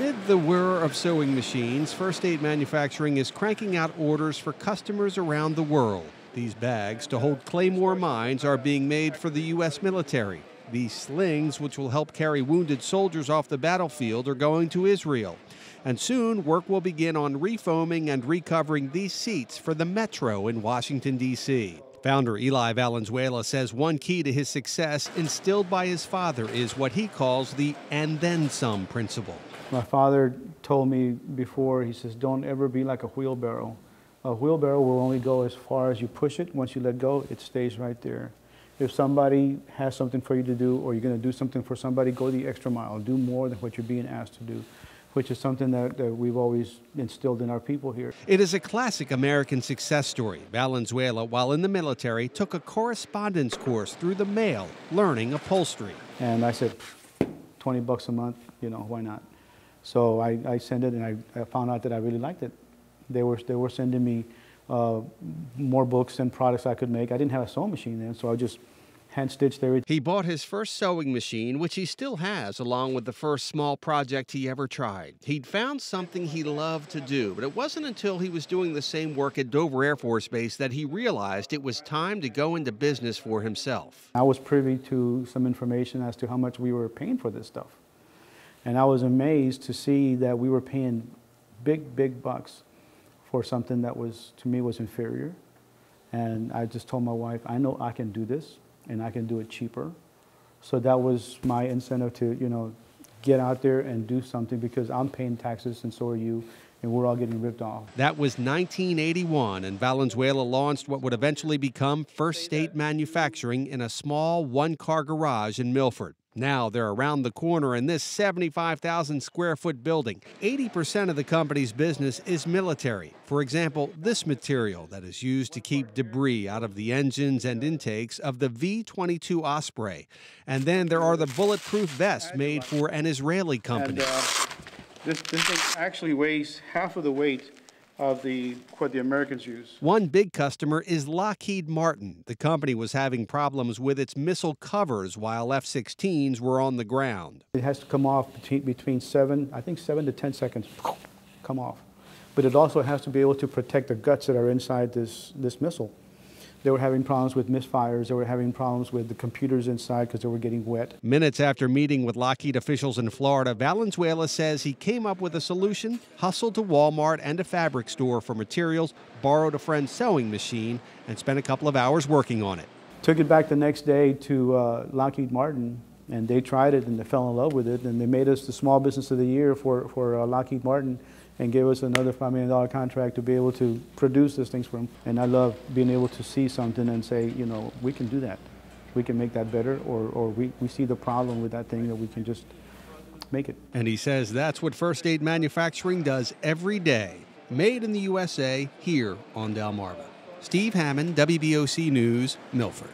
Amid the whir of sewing machines, First Aid Manufacturing is cranking out orders for customers around the world. These bags to hold Claymore mines are being made for the U.S. military. These slings, which will help carry wounded soldiers off the battlefield, are going to Israel. And soon, work will begin on refoaming and recovering these seats for the Metro in Washington, D.C. Founder Eli Valenzuela says one key to his success, instilled by his father, is what he calls the "and then some" principle. My father told me before, he says, don't ever be like a wheelbarrow. A wheelbarrow will only go as far as you push it. Once you let go, it stays right there. If somebody has something for you to do, or you're going to do something for somebody, go the extra mile. Do more than what you're being asked to do, which is something that we've always instilled in our people here. It is a classic American success story. Valenzuela, while in the military, took a correspondence course through the mail, learning upholstery. And I said, $20 a month, why not? So I sent it, and I found out that I really liked it. They were sending me more books and products I could make. I didn't have a sewing machine then, so I just hand-stitched everything. He bought his first sewing machine, which he still has, along with the first small project he ever tried. He'd found something he loved to do, but it wasn't until he was doing the same work at Dover Air Force Base that he realized it was time to go into business for himself. I was privy to some information as to how much we were paying for this stuff. And I was amazed to see that we were paying big bucks for something that to me was inferior. And I just told my wife, I know I can do this, and I can do it cheaper. So that was my incentive to, get out there and do something, because I'm paying taxes and so are you, and we're all getting ripped off. That was 1981, and Valenzuela launched what would eventually become First State Manufacturing in a small one-car garage in Milford. Now they're around the corner in this 75,000 square foot building. 80% of the company's business is military. For example, this material that is used to keep debris out of the engines and intakes of the V-22 Osprey. And then there are the bulletproof vests made for an Israeli company. And, this thing actually weighs half of the weight of what the Americans use. One big customer is Lockheed Martin. The company was having problems with its missile covers while F-16s were on the ground. It has to come off between 7 to 10 seconds, come off. But it also has to be able to protect the guts that are inside this missile. They were having problems with misfires. They were having problems with the computers inside because they were getting wet. Minutes after meeting with Lockheed officials in Florida, Valenzuela says he came up with a solution, hustled to Walmart and a fabric store for materials, borrowed a friend's sewing machine, and spent a couple of hours working on it. Took it back the next day to Lockheed Martin, and they tried it and they fell in love with it, and they made us the Small Business of the Year for Lockheed Martin, and gave us another $5 million contract to be able to produce these things for them. And I love being able to see something and say, we can do that. We can make that better, or we see the problem with that thing, that we can just make it. And he says that's what First Aid Manufacturing does every day. Made in the USA, here on Delmarva. Steve Hammond, WBOC News, Milford.